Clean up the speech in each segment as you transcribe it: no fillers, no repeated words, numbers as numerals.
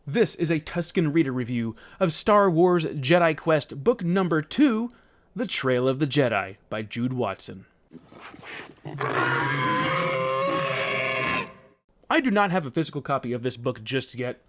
This is a Tuscan Reader review of Star Wars Jedi Quest Book Number 2, The Trail of the Jedi, by Jude Watson. I do not have a physical copy of this book just yet,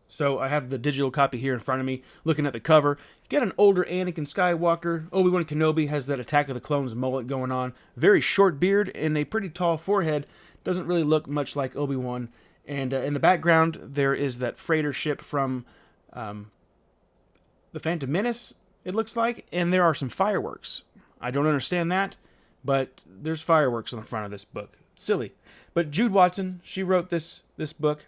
so I have the digital copy here in front of me, looking at the cover. Get an older Anakin Skywalker. Obi-Wan Kenobi has that Attack of the Clones mullet going on. Very short beard and a pretty tall forehead. Doesn't really look much like Obi-Wan. And in the background, there is that freighter ship from the Phantom Menace, it looks like. And there are some fireworks. I don't understand that, but there's fireworks on the front of this book. Silly. But Jude Watson, she wrote this book.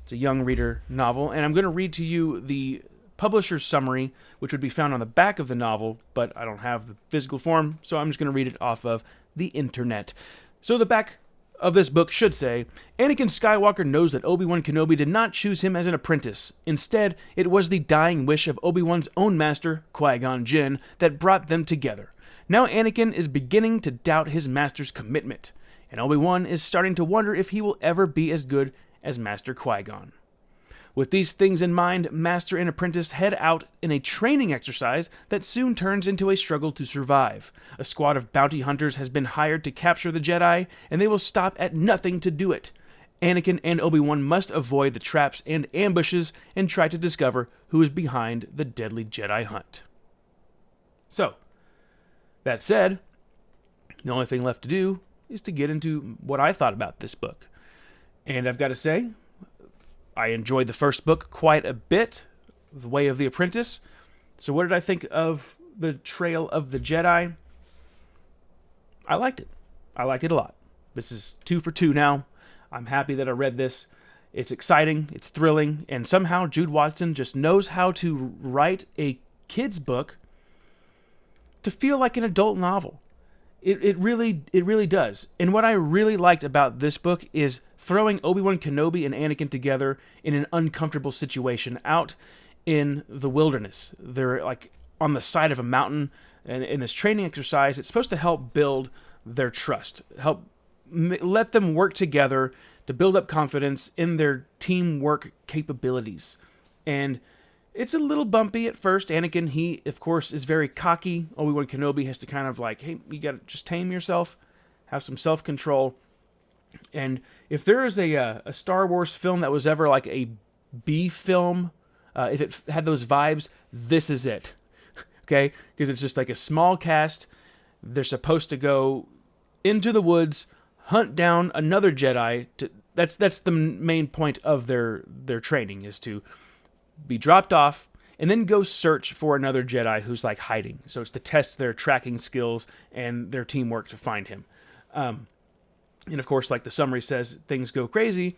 It's a young reader novel, and I'm going to read to you the publisher's summary, which would be found on the back of the novel, but I don't have the physical form, so I'm just going to read it off of the internet. So the back of this book should say, Anakin Skywalker knows that Obi-Wan Kenobi did not choose him as an apprentice. Instead, it was the dying wish of Obi-Wan's own master, Qui-Gon Jinn, that brought them together. Now Anakin is beginning to doubt his master's commitment, and Obi-Wan is starting to wonder if he will ever be as good as Master Qui-Gon. With these things in mind, Master and Apprentice head out in a training exercise that soon turns into a struggle to survive. A squad of bounty hunters has been hired to capture the Jedi, and they will stop at nothing to do it. Anakin and Obi-Wan must avoid the traps and ambushes and try to discover who is behind the deadly Jedi hunt. So, that said, the only thing left to do is to get into what I thought about this book. And I've got to say, I enjoyed the first book quite a bit, The Way of the Apprentice. So what did I think of The Trail of the Jedi? I liked it. I liked it a lot. This is 2 for 2 now. I'm happy that I read this. It's exciting, it's thrilling, and somehow Jude Watson just knows how to write a kid's book to feel like an adult novel. It really does. And what I really liked about this book is throwing Obi-Wan Kenobi and Anakin together in an uncomfortable situation out in the wilderness. They're like on the side of a mountain, and in this training exercise, it's supposed to help build their trust, help let them work together to build up confidence in their teamwork capabilities. And it's a little bumpy at first. Anakin, he, of course, is very cocky. Obi-Wan Kenobi has to kind of like, hey, you gotta just tame yourself, have some self-control. And if there is a Star Wars film that was ever like a B film, if it had those vibes, this is it. Okay? Because it's just like a small cast. They're supposed to go into the woods, hunt down another Jedi. That's the main point of their training, is to be dropped off, and then go search for another Jedi who's like hiding. So it's to test their tracking skills and their teamwork to find him. And of course, like the summary says, things go crazy,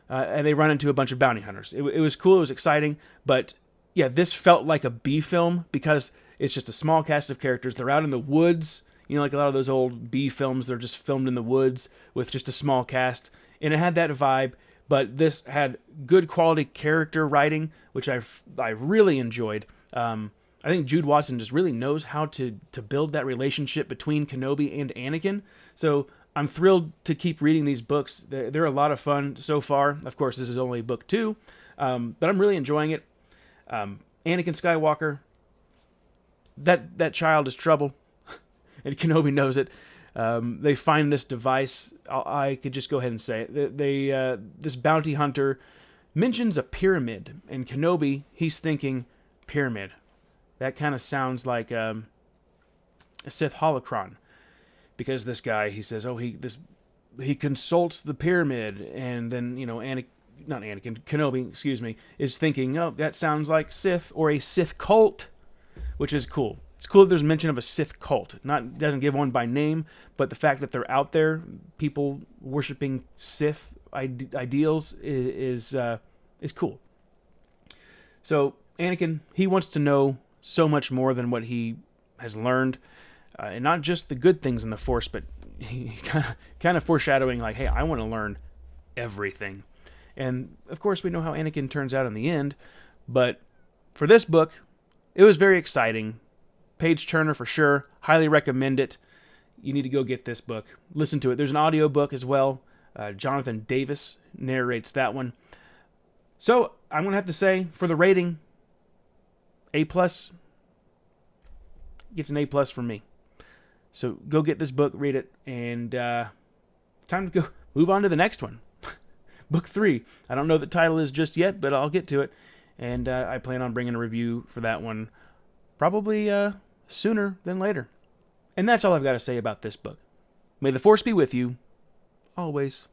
and they run into a bunch of bounty hunters. It was cool, it was exciting, but yeah, this felt like a B film because it's just a small cast of characters. They're out in the woods, like a lot of those old B films, they're just filmed in the woods with just a small cast, and it had that vibe. But this had good quality character writing, which I really enjoyed. I think Jude Watson just really knows how to build that relationship between Kenobi and Anakin. So I'm thrilled to keep reading these books. They're a lot of fun so far. Of course, this is only book 2, but I'm really enjoying it. Anakin Skywalker, that child is trouble, and Kenobi knows it. They find this device. I could just go ahead and say it. This bounty hunter mentions a pyramid, and Kenobi, he's thinking, pyramid. That kind of sounds like a Sith holocron, because this guy, he says, he consults the pyramid, and then Kenobi, is thinking, oh, that sounds like Sith or a Sith cult, which is cool. It's cool that there's mention of a Sith cult. Doesn't give one by name, but the fact that they're out there, people worshiping Sith ideals, is cool. So Anakin, he wants to know so much more than what he has learned, and not just the good things in the Force, but he kind of foreshadowing like, hey, I want to learn everything. And of course, we know how Anakin turns out in the end, but for this book, it was very exciting. Page turner for sure. Highly recommend it. You need to go get this book. Listen to it. There's an audio book as well. Jonathan Davis narrates that one. So I'm going to have to say, for the rating, A+, gets an A+ from me. So go get this book, read it, and time to go move on to the next one. Book 3. I don't know what the title is just yet, but I'll get to it. And I plan on bringing a review for that one probably sooner than later. And that's all I've got to say about this book. May the Force be with you, always.